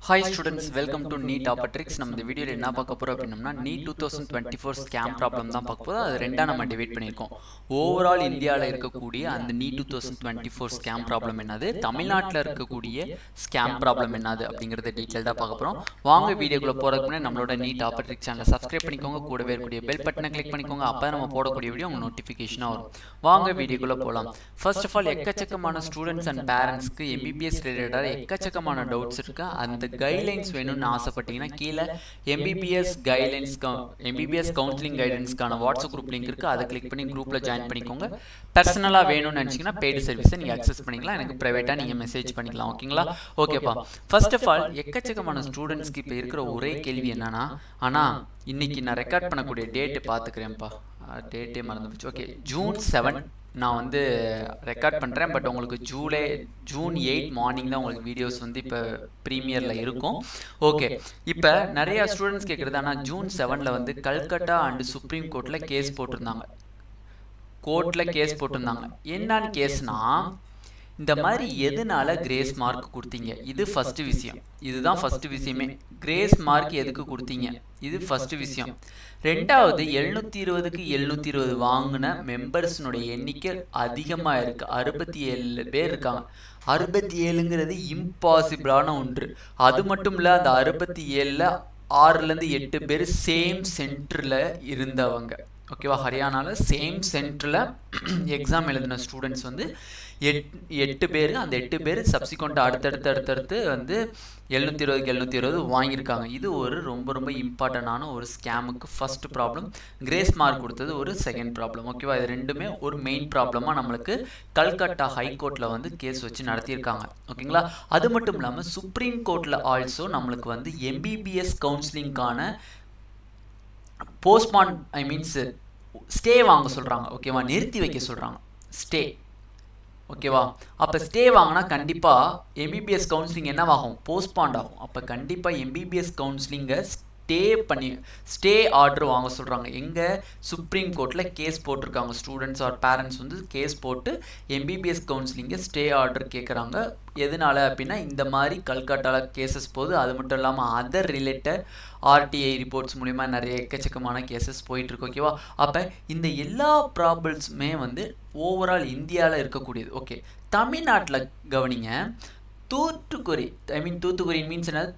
Hi students, welcome to NEET Aptrix. நம்ம இந்த வீடியோவில் என்ன பார்க்க போகிறோம் அப்படின்னம்னா, நீட் 2024 ஸ்கேம் ப்ராப்ளம் தான் பார்க்க போகிறோம். அது ரெண்டாக நம்ம டிவைட் பண்ணியிருக்கோம். ஓவரால் இந்தியாவில் இருக்கக்கூடிய அந்த நீட் 2024 ஸ்கேம் ப்ராப்ளம் என்னது, தமிழ்நாட்டில் இருக்கக்கூடிய ஸ்கேம் ப்ராப்ளம் என்னது அப்படிங்கிறத டீட்டெயில்டாக பார்க்க போகிறோம். வாங்க வீடியோக்குள்ளே போகிறதுக்கு முன்னாடி நம்மளோட நீட் ஆப்பட்ரிக்ஸ் சேனலை சப்ஸ்கிரைப் பண்ணிக்கோங்க, கூடவே இருக்கக்கூடிய பெல் பட்டனை கிளிக் பண்ணிக்கோங்க. அப்போ நம்ம போடக்கூடிய வீடியோ உங்களுக்கு நோட்டிஃபிகேஷனாக வரும். வாங்க வீடியோக்குள்ளே போகலாம். ஃபர்ஸ்ட் ஆஃப் ஆல், எக்கச்சக்கமான ஸ்டூடெண்ட்ஸ் அண்ட் பேரண்ட்ஸ்க்கு எம்பிபிஎஸ் ரிலேட்டடாக எக்கச்சக்கமான டவுட்ஸ் இருக்குது. அந்த கைட்லைன்ஸ் வேணும்னு ஆசைப்பட்டீங்கன்னா கீழே எம்பிபிஎஸ் கவுன்சிலிங் கைடன்ஸ்க்கான வாட்ஸ்அப் குரூப் லிங்க் இருக்குது. அதை கிளிக் பண்ணி குரூப்பில் ஜாயின் பண்ணிக்கோங்க. பர்சனலாக வேணும்னு நினச்சிங்கன்னா பெய்டு சர்வீஸை நீங்கள் அக்சஸ் பண்ணிக்கலாம். எனக்கு ப்ரைவேட்டாக நீங்கள் மெசேஜ் பண்ணிக்கலாம். ஓகேங்களா? ஓகேப்பா. ஃபர்ஸ்ட் ஆஃப் ஆல், எக்கச்சக்கமான ஸ்டூடெண்ட்ஸ்க்கு இப்போ இருக்கிற ஒரே கேள்வி என்னன்னா, ஆனால் இன்னைக்கு நான் ரெக்கார்ட் பண்ணக்கூடிய டேட்டு பார்த்துக்கிறேன்ப்பா, டேட்டே மறந்து போச்சு. ஓகே, June 7 நான் வந்து ரெக்கார்ட் பண்ணுறேன். பட் உங்களுக்கு June 8 மார்னிங் தான் உங்களுக்கு வீடியோஸ் வந்து இப்போ ப்ரீமியரில் இருக்கும். ஓகே, இப்போ நிறையா ஸ்டூடெண்ட்ஸ் கேட்குறது, ஆனால் June 7 வந்து கல்கட்டா அண்டு சுப்ரீம் கோர்ட்டில் கேஸ் போட்டிருந்தாங்க. என்னன்னு கேஸ்னா, இந்த மாதிரி எதனால கிரேஸ் மார்க் கொடுத்தீங்க, இது ஃபர்ஸ்ட் விஷயம். இதுதான் ஃபர்ஸ்ட் விஷயமே. கிரேஸ் மார்க் எதுக்கு கொடுத்தீங்க, இது ஃபர்ஸ்ட் விஷயம். ரெண்டாவது, 720க்கு 720 வாங்கின மெம்பர்ஸ்னுடைய எண்ணிக்கை அதிகமாக இருக்குது. 67 பேர் இருக்காங்க. 67ங்கிறது இம்பாசிபிளான ஒன்று. அது மட்டும் இல்லை, அந்த 67ல் 6லேருந்து 8 பேர் சேம் சென்டரில் இருந்தவங்க. ஓகேவா? ஹரியானாவில் சேம் சென்டரில் எக்ஸாம் எழுதின ஸ்டூடெண்ட்ஸ் வந்து 8 பேர். அந்த 8 பேர் சப்சிக்வெண்ட்டாக அடுத்தடுத்து வந்து 720க்கு 720 வாங்கியிருக்காங்க. இது ஒரு ரொம்ப இம்பார்ட்டண்டான ஒரு ஸ்கேமுக்கு ஃபர்ஸ்ட் ப்ராப்ளம். கிரேஸ் மார்க் கொடுத்தது ஒரு செகண்ட் ப்ராப்ளம். ஓகேவா? இது ரெண்டுமே ஒரு மெயின் ப்ராப்ளமாக நம்மளுக்கு கல்கட்டா ஹைகோர்ட்டில் வந்து கேஸ் வச்சு நடத்தியிருக்காங்க. ஓகேங்களா? அது மட்டும் இல்லாமல் சுப்ரீம் கோர்ட்டில் ஆல்சோ நம்மளுக்கு வந்து எம்பிபிஎஸ் கவுன்சிலிங்கான போஸ்ட்பான் ஸ்டே வாங்க சொல்கிறாங்க. ஓகேவா? நிறுத்தி வைக்க சொல்கிறாங்க. ஸ்டே. ஓகேவா? அப்போ ஸ்டே வாங்கினா கண்டிப்பாக எம்பிபிஎஸ் கவுன்சிலிங் என்னவாகும், போஸ்ட்பாண்ட் ஆகும். அப்போ கண்டிப்பாக எம்பிபிஎஸ் கவுன்சிலிங்கை ஸ்டே ஆர்டர் வாங்க சொல்கிறாங்க. எங்கே? சுப்ரீம் கோர்ட்டில் கேஸ் போட்டிருக்காங்க. ஸ்டூடெண்ட்ஸ் ஆர் பேரண்ட்ஸ் வந்து கேஸ் போட்டு எம்பிபிஎஸ் கவுன்சிலிங்கை ஸ்டே ஆர்டர் கேட்குறாங்க. எதனால அப்படின்னா, இந்த மாதிரி கல்கட்டாவில் கேசஸ் போகுது. அது மட்டும் இல்லாமல் அதர் ரிலேட்டட் ஆர்டிஐ ரிப்போர்ட்ஸ் மூலிமா நிறைய எக்கச்சக்கமான கேசஸ் போயிட்டுருக்கு. ஓகேவா? அப்போ இந்த எல்லா ப்ராப்ளம்ஸுமே வந்து ஓவரால் இந்தியாவில் இருக்கக்கூடியது. ஓகே, தமிழ்நாட்டில் கவனிங்க. தூத்துக்குடி மீன்ஸ் என்னது?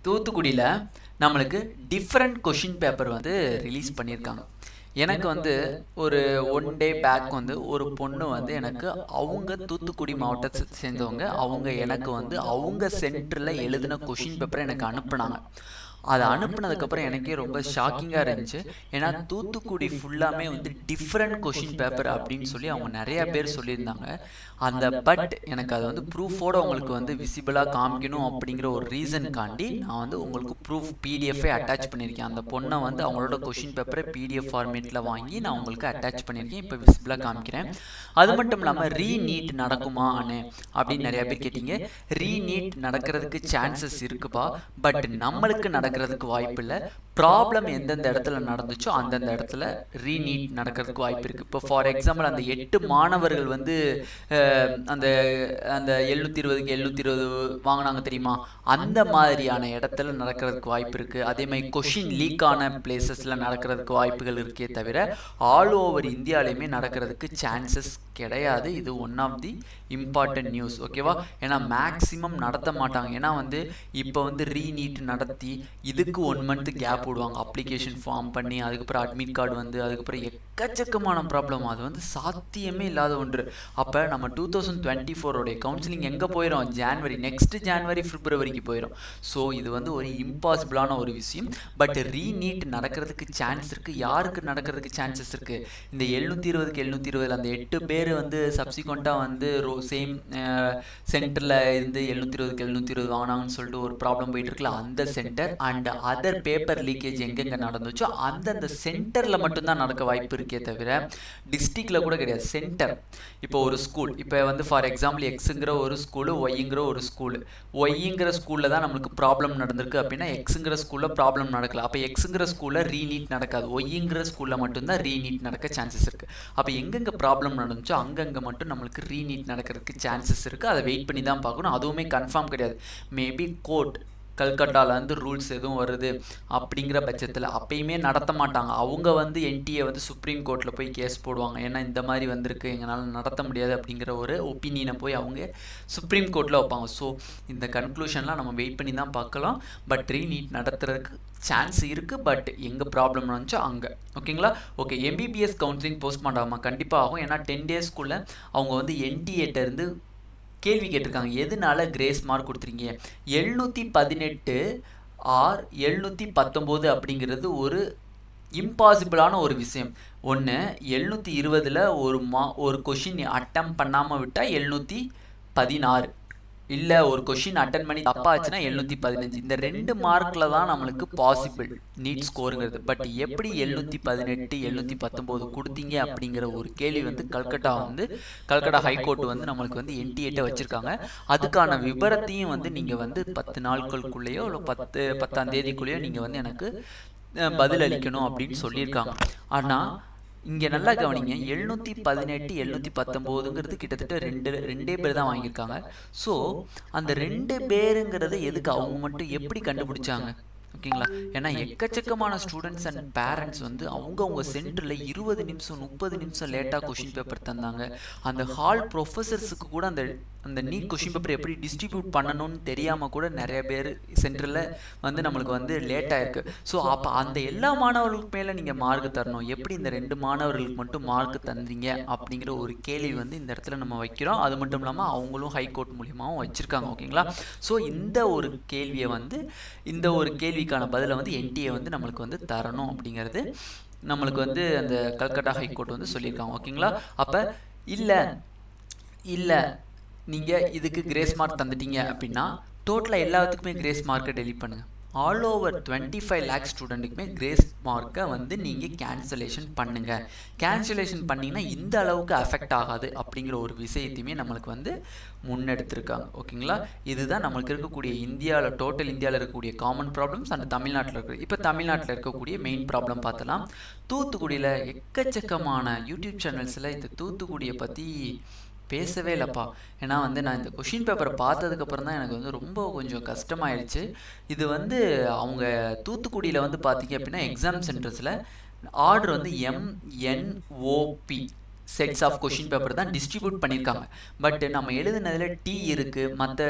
தூத்துக்குடியில் நம்மளுக்கு டிஃப்ரெண்ட் கொஷின் பேப்பர் வந்து ரிலீஸ் பண்ணியிருக்காங்க. எனக்கு வந்து ஒரு 1 டே பேக் வந்து ஒரு பொண்ணு வந்து எனக்கு, அவங்க தூத்துக்குடி மாவட்டத்தை சேர்ந்தவங்க, அவங்க எனக்கு வந்து அவங்க சென்டரில் எழுதின கொஷின் பேப்பரை எனக்கு அனுப்புனாங்க. அதை அனுப்புனதுக்கப்புறம் எனக்கே ரொம்ப ஷாக்கிங்காக இருந்துச்சு. ஏன்னா தூத்துக்குடி ஃபுல்லாமே வந்து டிஃப்ரெண்ட் கொஷின் பேப்பர் அப்படின்னு சொல்லி அவங்க நிறையா பேர் சொல்லியிருந்தாங்க. பட் எனக்கு அதை வந்து ப்ரூஃபோடு உங்களுக்கு வந்து விசிபிளாக காமிக்கணும் அப்படிங்கிற ஒரு ரீசனுக்காண்டி நான் வந்து உங்களுக்கு ப்ரூஃப் பிடிஎஃபே அட்டாச் பண்ணியிருக்கேன். அந்த பொண்ணை வந்து அவங்களோட கொஷின் பேப்பரை பிடிஎஃப் ஃபார்மேட்டில் வாங்கி நான் உங்களுக்கு அட்டாச் பண்ணியிருக்கேன். இப்போ விசிபிளாக காமிக்கிறேன். அது மட்டும் இல்லாமல் ரீநீட் நடக்குமா அப்படின்னு நிறையா பேர் கேட்டீங்க. ரீநீட் நடக்கிறதுக்கு சான்சஸ் இருக்குப்பா. பட் நம்மளுக்கு நடக்கிறதுக்கு வாய்ப்பு இல்லை. ப்ராப்ளம் எந்தெந்த இடத்துல நடந்துச்சோ அந்தந்த இடத்துல ரீநீட் நடக்கிறதுக்கு வாய்ப்பு இருக்குது. இப்போ ஃபார் எக்ஸாம்பிள், அந்த 8 மாணவர்கள் வந்து அந்த 720க்கு 720 வாங்கினாங்க தெரியுமா, அந்த மாதிரியான இடத்துல நடக்கிறதுக்கு வாய்ப்பு இருக்குது. அதே மாதிரி கொஷின் லீக்கான பிளேசஸில் நடக்கிறதுக்கு வாய்ப்புகள் இருக்கே தவிர ஆல் ஓவர் இந்தியாவிலையுமே நடக்கிறதுக்கு சான்சஸ் கிடையாது. இது one of the important news. ஓகேவா? ஏன்னா மேக்ஸிமம் நடத்த மாட்டாங்க. ஏன்னா வந்து இப்போ வந்து ரீநீட் நடத்தி இதுக்கு 1 மந்த் கேப் விடுவாங்க. அப்ளிகேஷன் ஃபார்ம் பண்ணி அதுக்கப்புறம் அட்மிட் கார்டு வந்து அதுக்கப்புறம் எக்கச்சக்கமான ப்ராப்ளம். அது வந்து சாத்தியமே இல்லாத ஒன்று. அப்போ நம்ம 2024 கவுன்சிலிங் எங்கே போயிடும்? நெக்ஸ்ட் ஜான்வரி பிப்ரவரிக்கு போயிடும். ஸோ இது வந்து ஒரு இம்பாசிபிளான ஒரு விஷயம். பட் ரீநீட் நடக்கிறதுக்கு சான்ஸ் இருக்குது. யாருக்கு நடக்கிறதுக்கு சான்சஸ் இருக்குது? இந்த 720க்கு 720 அந்த 8 பேர் வந்து சப்சிக்வெண்ட்டாக வந்து சேம் சென்டரில் இருந்து 720க்கு 720 வாங்கினாங்கன்னு சொல்லிட்டு ஒரு ப்ராப்ளம் போயிட்டு இருக்குல்ல, அந்த centre and other paper leakage எங்கெங்கே நடந்துச்சோ அந்தந்த சென்டரில் மட்டும்தான் நடக்க வாய்ப்பு இருக்கே தவிர டிஸ்ட்ரிக்டில் கூட கிடையாது. சென்டர். இப்போ ஒரு ஸ்கூல், இப்போ வந்து ஃபார் எக்ஸாம்பிள் எக்ஸுங்கிற ஒரு ஸ்கூலு, ஒய்ங்கிற ஒரு ஸ்கூலு. ஒய்ங்கிற ஸ்கூலில் தான் நம்மளுக்கு ப்ராப்ளம் நடந்திருக்கு அப்படின்னா எக்ஸுங்கிற ஸ்கூலில் ப்ராப்ளம் நடக்கல. அப்போ எக்ஸுங்கிற ஸ்கூலில் ரீநீட் நடக்காது. ஒய்ங்கிற ஸ்கூலில் மட்டும்தான் ரீநீட் நடக்க சான்சஸ் இருக்குது. அப்போ எங்கெங்கே ப்ராப்ளம் நடந்துச்சோ கொஞ்சம் அங்கங்கே மட்டும் நம்மளுக்கு ரீநீட் நடக்கிறதுக்கு சான்சஸ் இருக்குது. அதை வெயிட் பண்ணி தான் பார்க்கணும். அதுவுமே கன்ஃபார்ம் கிடையாது. மேபி கோர்ட் கல்கட்டாலேருந்து ரூல்ஸ் எதுவும் வருது அப்படிங்கிற பட்சத்தில் அப்பயுமே நடத்த மாட்டாங்க. அவங்க வந்து என்டிஏ வந்து சுப்ரீம் கோர்ட்டில் போய் கேஸ் போடுவாங்க. ஏன்னா இந்த மாதிரி வந்திருக்கு, எங்களால் நடத்த முடியாது அப்படிங்கிற ஒரு ஒப்பீனியனை போய் அவங்க சுப்ரீம் கோர்ட்டில் வைப்பாங்க. ஸோ இந்த கன்க்ளூஷன்லாம் நம்ம வெயிட் பண்ணி தான் பார்க்கலாம். பட் ரீநீட் நடத்துறதுக்கு சான்ஸ் இருக்குது. பட் எங்கே ப்ராப்ளம் வந்துச்சோ அங்கே. ஓகேங்களா? ஓகே, எம்பிபிஎஸ் கவுன்சிலிங் போஸ்ட்மார்ட் ஆகுமா? கண்டிப்பாக ஆகும். ஏன்னா 10 டேஸ்க்குள்ளே அவங்க வந்து என்டிஏட்டேருந்து கேள்வி கேட்டிருக்காங்க. எதனால கிரேஸ் மார்க் கொடுத்துருங்க? 718 ஆர் 719 அப்படிங்கிறது ஒரு இம்பாசிபிளான ஒரு விஷயம். ஒன்று 720ல் ஒரு கொஷின் அட்டம் பண்ணாமல் விட்டால் 716, இல்லை ஒரு கொஷின் அட்டன் பண்ணி தப்பாச்சுன்னா 715. இந்த 2 மார்க்கில் தான் நம்மளுக்கு பாசிபிள் நீட் ஸ்கோருங்கிறது. பட் எப்படி 718 719 கொடுத்தீங்க அப்படிங்கிற ஒரு கேள்வி வந்து கல்கட்டா ஹைகோர்ட் வந்து நம்மளுக்கு வந்து என்டிஏட்ட வச்சுருக்காங்க. அதுக்கான விபரத்தையும் வந்து நீங்கள் வந்து 10 நாட்களுக்குள்ளேயோ இல்லை 10ஆம் தேதிக்குள்ளேயோ நீங்கள் வந்து எனக்கு பதில் அளிக்கணும் அப்படின்னு சொல்லியிருக்காங்க. ஆனால் இங்கே நல்லா கவனிங்க, 718 719ங்கிறது கிட்டத்தட்ட ரெண்டே பேர் தான் வாங்கியிருக்காங்க. ஸோ அந்த 2 பேருங்கிறத எதுக்கு அவங்க மட்டும் எப்படி கண்டுபிடிச்சாங்க? ஓகேங்களா? ஏன்னா எக்கச்சக்கமான ஸ்டூடெண்ட்ஸ் அண்ட் பேரண்ட்ஸ் வந்து அவங்க சென்டரில் 20 நிமிஷம் 30 நிமிஷம் லேட்டாக கொஷின் பேப்பர் தந்தாங்க. அந்த ஹால் ப்ரொஃபஸர்ஸுக்கு கூட அந்த நீட் கொஷின் பேப்பர் எப்படி டிஸ்ட்ரிபியூட் பண்ணணும்னு தெரியாமல் கூட நிறைய பேர் சென்டரில் வந்து நம்மளுக்கு வந்து லேட்டாக இருக்குது. ஸோ அப்போ அந்த எல்லா மாணவர்களுக்கு மேலே நீங்கள் மார்க் தரணும். எப்படி இந்த 2 மாணவர்களுக்கு மட்டும் மார்க் தந்தீங்க அப்படிங்கிற ஒரு கேள்வி வந்து இந்த இடத்துல நம்ம வைக்கிறோம். அது மட்டும் இல்லாமல் அவங்களும் ஹைகோர்ட் மூலியமாகவும் வச்சுருக்காங்க. ஓகேங்களா? ஸோ இந்த ஒரு கேள்வியை வந்து இந்த ஒரு கேள்விக்கான பதிலை வந்து என்டிஏ வந்து நம்மளுக்கு வந்து தரணும் அப்படிங்கிறது நம்மளுக்கு வந்து அந்த கல்கட்டா ஹைகோர்ட் வந்து சொல்லியிருக்காங்க. ஓகேங்களா? அப்போ இல்லை நீங்கள் இதுக்கு கிரேஸ் மார்க் தந்துட்டீங்க அப்படின்னா டோட்டலாக எல்லாத்துக்குமே கிரேஸ் மார்க்கை டெலிட் பண்ணுங்கள். ஆல் ஓவர் 25 லேக் ஸ்டூடெண்ட்டுக்குமே கிரேஸ் மார்க்கை வந்து நீங்கள் கேன்சலேஷன் பண்ணுங்கள். கேன்சலேஷன் பண்ணிங்கன்னா இந்த அளவுக்கு அஃபெக்ட் ஆகாது அப்படிங்கிற ஒரு விஷயத்தையுமே நம்மளுக்கு வந்து முன்னெடுத்திருக்காங்க. ஓகேங்களா? இதுதான் நம்மளுக்கு இருக்கக்கூடிய டோட்டல் இந்தியாவில் இருக்கக்கூடிய காமன் ப்ராப்ளம்ஸ் அண்ட் தமிழ்நாட்டில் இருக்குது. இப்போ தமிழ்நாட்டில் இருக்கக்கூடிய மெயின் ப்ராப்ளம் பார்த்தலாம். தூத்துக்குடியில் எக்கச்சக்கமான யூடியூப் சேனல்ஸில் இந்த தூத்துக்குடியை பற்றி பேசவே இல்லைப்பா. ஏன்னா வந்து நான் இந்த கொஷின் பேப்பரை பார்த்ததுக்கப்புறம் தான் எனக்கு வந்து ரொம்ப கொஞ்சம் கஷ்டமாயிடுச்சு. இது வந்து அவங்க தூத்துக்குடியில் வந்து பார்த்தீங்க அப்படின்னா எக்ஸாம் சென்டர்ஸில் ஆர்டர் வந்து MNOP sets of question paper தான் டிஸ்ட்ரிபியூட் பண்ணியிருக்காங்க. பட் நம்ம எழுதுனதில் T இருக்குது, மற்ற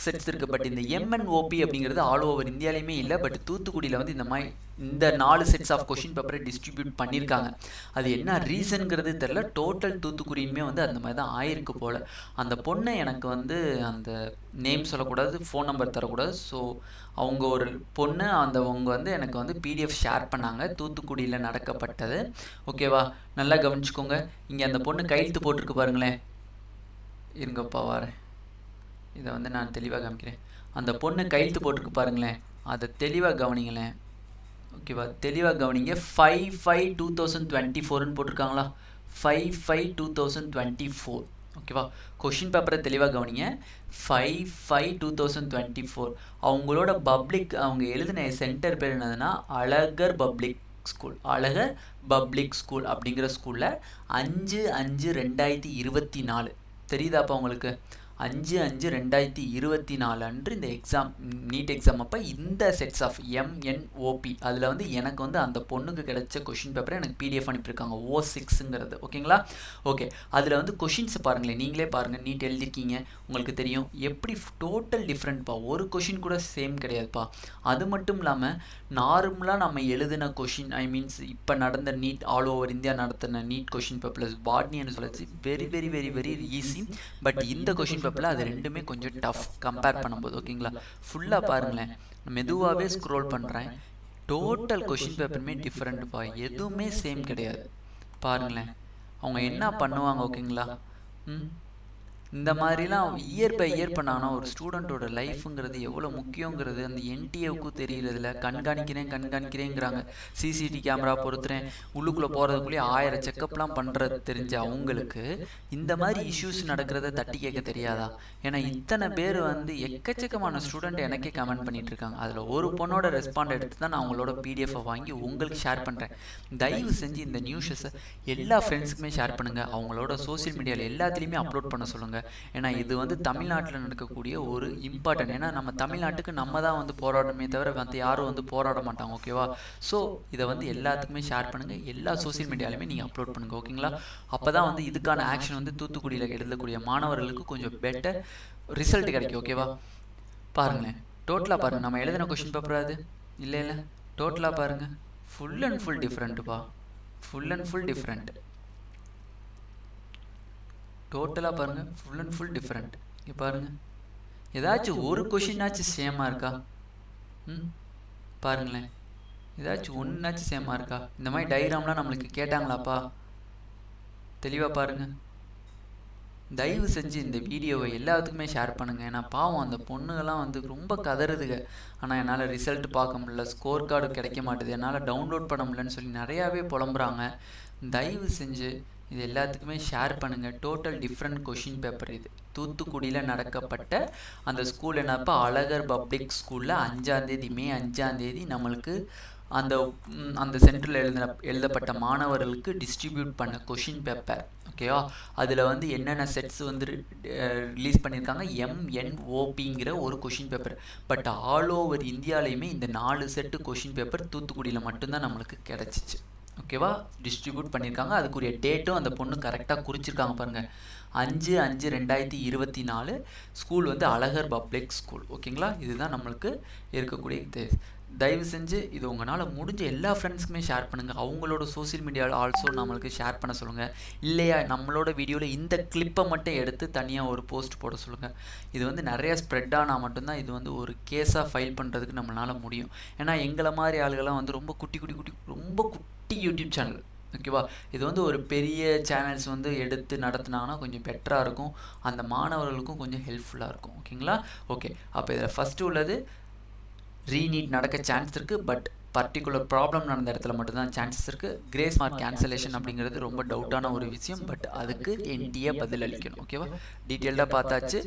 செட்ஸ் இருக்குது. பட் இந்த MNOP அப்படிங்கிறது ஆல் ஓவர் இந்தியாலையுமே இல்லை. பட் தூத்துக்குடியில் வந்து இந்த 4 செட்ஸ் ஆஃப் கொஷின் பேப்பரை டிஸ்ட்ரிபியூட் பண்ணியிருக்காங்க. அது என்ன ரீசனுங்கிறது தெரில. டோட்டல் தூத்துக்குடியுமே வந்து அந்த மாதிரி தான் ஆயிருக்கு போல். அந்த பொண்ணை எனக்கு வந்து அந்த நேம் சொல்லக்கூடாது, ஃபோன் நம்பர் தரக்கூடாது. ஸோ அவங்க ஒரு பொண்ணு அவங்க வந்து எனக்கு வந்து PDF ஷேர் பண்ணாங்க தூத்துக்குடியில் நடக்கப்பட்டது. ஓகேவா? நல்லா கவனிச்சுக்கோங்க. இங்கே அந்த பொண்ணு கையெழுத்து போட்டிருக்கு பாருங்களேன். இருங்கப்பா வரேன், இதை வந்து நான் தெளிவாக காமிக்கிறேன். அந்த பொண்ணு கையெழுத்து போட்டிருக்கு பாருங்களேன், அதை தெளிவாக கவனிங்களேன். ஓகேவா? தெளிவாக கவனிங்க. 5/5/2024ன்னு போட்டிருக்காங்களா? 5/5/2024. ஓகேவா? கொஷின் பேப்பரை தெளிவாக கவனிங்க. 5/5/2024. அவங்களோட அவங்க எழுதின சென்டர் பேர் என்னதுன்னா அழகர் பப்ளிக் ஸ்கூல் அப்படிங்கிற ஸ்கூலில் 5/5/2024. தெரியுதாப்பா உங்களுக்கு? 5/5/2024 அன்று இந்த நீட் எக்ஸாம் அப்போ இந்த செட்ஸ் ஆஃப் MNOP அதில் வந்து எனக்கு வந்து அந்த பொண்ணுக்கு கிடைச்ச கொஷின் பேப்பரை எனக்கு PDF அனுப்பியிருக்காங்க. O6ங்கிறது. ஓகேங்களா? ஓகே, அதில் வந்து கொஷின்ஸ் பாருங்களேன், நீங்களே பாருங்கள். நீட் எழுதிருக்கீங்க, உங்களுக்கு தெரியும் எப்படி டோட்டல் டிஃப்ரெண்ட்ப்பா. ஒரு கொஷின் கூட சேம் கிடையாதுப்பா. அது மட்டும் இல்லாமல் நார்மலாக நம்ம எழுதின கொஷின் இப்போ நடந்த நீட் ஆல் ஓவர் இந்தியா நடத்தின நீட் கொஷின் பேப்பர் பாட்னின்னு சொல்லி very very very very easy. But இந்த கொஷின் பேப்பரில் அது ரெண்டுமே கொஞ்சம் டஃப் கம்பேர் பண்ணும்போது. ஓகேங்களா? ஃபுல்லாக பாருங்களேன், மெதுவாகவே ஸ்க்ரோல் பண்ணுறேன். டோட்டல் கொஷின் பேப்பருமே டிஃப்ரெண்ட்ப்பா, எதுவுமே சேம் கிடையாது. பாருங்களேன் அவங்க என்ன பண்ணுவாங்க. ஓகேங்களா? இந்த மாதிரிலாம் இயர் பை இயர் பண்ணாங்கன்னா ஒரு ஸ்டூடெண்ட்டோட லைஃபுங்கிறது எவ்வளோ முக்கியங்கிறது அந்த என்டிஏவுக்கும் தெரியறதில்ல. கண்காணிக்கிறேங்கிறாங்க, சிசிடி கேமரா பொறுத்துறேன், உள்ளுக்குள்ளே போகிறதுக்குள்ளேயே 1000 செக்கப்லாம் பண்ணுறது தெரிஞ்ச அவங்களுக்கு இந்த மாதிரி இஷ்யூஸ் நடக்கிறத தட்டி கேட்க தெரியாதா? ஏன்னா இத்தனை பேர் வந்து எக்கச்சக்கமான ஸ்டூடெண்ட் எனக்கே கமெண்ட் பண்ணிட்டு இருக்காங்க. அதில் ஒரு பொண்ணோட ரெஸ்பாண்ட் எடுத்து தான் நான் அவங்களோட பிடிஎஃபை வாங்கி உங்களுக்கு ஷேர் பண்ணுறேன். தயவு செஞ்சு இந்த நியூஸை எல்லா ஃப்ரெண்ட்ஸுக்குமே ஷேர் பண்ணுங்கள், அவங்களோட சோசியல் மீடியாவில் எல்லாத்துலேயுமே அப்லோட் பண்ண சொல்லுங்கள். ஏன்னா இது வந்து தமிழ்நாட்டில் நடக்கக்கூடிய ஒரு இம்பார்ட்டன்ட். ஏன்னா நம்ம தமிழ்நாட்டுக்கு நம்ம தான் வந்து போராடணுமே தவிர மற்ற யாரும் வந்து போராட மாட்டாங்க. ஓகேவா? ஸோ இதை வந்து எல்லாத்துக்குமே ஷேர் பண்ணுங்கள், எல்லா சோசியல் மீடியாலுமே நீங்கள் அப்லோட் பண்ணுங்கள். ஓகேங்களா? அப்போ தான் வந்து இதுக்கான ஆக்ஷன் வந்து தூத்துக்குடியில் எழுதக்கூடிய மாணவர்களுக்கு கொஞ்சம் பெட்டர் ரிசல்ட் கிடைக்கும். ஓகேவா? பாருங்களேன், டோட்டலாக பாருங்கள், நம்ம எழுதின கொஷின் பேப்பர் அது இல்லை டோட்டலாக பாருங்கள், ஃபுல் அண்ட் ஃபுல் டிஃப்ரெண்ட்டுப்பா, ஃபுல் அண்ட் ஃபுல் டிஃப்ரெண்ட். டோட்டலாக பாருங்கள், ஃபுல் அண்ட் ஃபுல் டிஃப்ரெண்ட். இங்கே பாருங்கள், ஏதாச்சும் ஒரு கொஷினாச்சும் சேமாக இருக்கா? பாருங்களேன், ஏதாச்சும் ஒன்றாச்சும் சேமாக இருக்கா? இந்த மாதிரி டயக்ராம்லாம் நம்மளுக்கு கேட்டாங்களாப்பா? தெளிவாக பாருங்கள். தயவு செஞ்சு இந்த வீடியோவை எல்லாத்துக்குமே ஷேர் பண்ணுங்கள். ஏன்னா பாவம் அந்த பொண்ணுங்கள்லாம் வந்து ரொம்ப கதறுதுங்க. ஆனால் என்னால் ரிசல்ட் பார்க்க முடியல, ஸ்கோர் கார்டு கிடைக்க மாட்டுது, என்னால் டவுன்லோட் பண்ண முடியலன்னு சொல்லி நிறையாவே புலம்புறாங்க. தயவு செஞ்சு இது எல்லாத்துக்குமே ஷேர் பண்ணுங்கள். டோட்டல் டிஃப்ரெண்ட் கொஷின் பேப்பர் இது. தூத்துக்குடியில் நடக்கப்பட்ட அந்த ஸ்கூல் என்னப்பா, அழகர் பப்ளிக் ஸ்கூலில் 5ஆம் தேதி, மே 5ஆம் தேதி நம்மளுக்கு அந்த சென்டரில் எழுதப்பட்ட மாணவர்களுக்கு டிஸ்ட்ரிபியூட் பண்ண கொஷின் பேப்பர். ஓகேவா? அதில் வந்து என்னென்ன செட்ஸ் வந்து ரிலீஸ் பண்ணியிருக்காங்க, MNOPங்கிற ஒரு question paper. But all over இந்தியாவிலையுமே இந்த 4 செட்டு கொஷின் பேப்பர் தூத்துக்குடியில் மட்டும்தான் நம்மளுக்கு கிடச்சிச்சு. ஓகேவா? டிஸ்ட்ரிபியூட் பண்ணியிருக்காங்க. அதுக்குரிய டேட்டும் அந்த பொண்ணு கரெக்டாக குறிச்சிருக்காங்க பாருங்கள், 5/5/2024. ஸ்கூல் வந்து அழகர் பப்ளிக் ஸ்கூல். ஓகேங்களா? இதுதான் நம்மளுக்கு இருக்கக்கூடிய இது. தயவு செஞ்சு இது உங்களால் முடிஞ்ச எல்லா ஃப்ரெண்ட்ஸுக்குமே ஷேர் பண்ணுங்கள். அவங்களோட சோசியல் மீடியாவில் ஆல்சோ நம்மளுக்கு ஷேர் பண்ண சொல்லுங்கள். இல்லையா நம்மளோட வீடியோவில் இந்த கிளிப்பை மட்டும் எடுத்து தனியாக ஒரு போஸ்ட் போட சொல்லுங்கள். இது வந்து நிறையா ஸ்ப்ரெட் ஆனால் மட்டும்தான் இது வந்து ஒரு கேஸாக ஃபைல் பண்ணுறதுக்கு நம்மளால் முடியும். ஏன்னா எங்களை மாதிரி ஆளுகள்லாம் வந்து ரொம்ப குட்டி யூடியூப் சேனல். ஓகேவா? இது வந்து ஒரு பெரிய சேனல்ஸ் வந்து எடுத்து நடத்துனாங்கன்னா கொஞ்சம் பெட்டராக இருக்கும், அந்த மாணவர்களுக்கும் கொஞ்சம் ஹெல்ப்ஃபுல்லாக இருக்கும். ஓகேங்களா? ஓகே, அப்போ இதில் ஃபஸ்ட்டு உள்ளது ரீநீட் நடக்க சான்ஸ் இருக்குது. பட் பர்டிகுலர் ப்ராப்ளம் நடந்த இடத்துல மட்டும்தான் சான்சஸ் இருக்குது. கிரேஸ் மார்க் கேன்சலேஷன் அப்படிங்கிறது ரொம்ப டவுட்டான ஒரு விஷயம். பட் அதுக்கு என்டிஏ பதில் அளிக்கணும். ஓகேவா? டீட்டெயில்டாக பார்த்தாச்சு.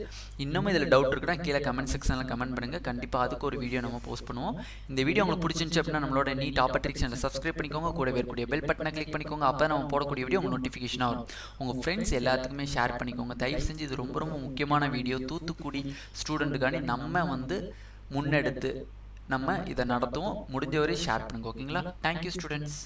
இன்னமும் இதில் டவுட் இருக்குன்னா கீழே கமெண்ட் செக்ஷனில் கமெண்ட் பண்ணுங்கள். கண்டிப்பாக அதுக்கு ஒரு வீடியோ நம்ம போஸ்ட் பண்ணுவோம். இந்த வீடியோ உங்களுக்கு பிடிச்சிருந்துச்சு அப்படின்னா நம்மளோட நீட் ஆப்பர்ட்ரிக் சேனலை சப்ஸ்கிரைப் பண்ணிக்கோங்க, கூட இருக்கக்கூடிய பெல் பட்டனை கிளிக் பண்ணிக்கோங்க. அப்போ நம்ம போடக்கூடிய வீடியோ உங்கள் நோட்டிஃபிகேஷனாக வரும். உங்கள் ஃப்ரெண்ட்ஸ் எல்லாத்துக்குமே ஷேர் பண்ணிக்கோங்க. தயவு செஞ்சு இது ரொம்ப முக்கியமான வீடியோ. தூத்துக்குடி ஸ்டூடெண்ட்டுக்காண்டி நம்ம வந்து முன்னெடுத்து நம்ம இதை நடத்துவோம். முடிஞ்சவரை ஷேர் பண்ணுங்க. ஓகேங்களா? Thank you students.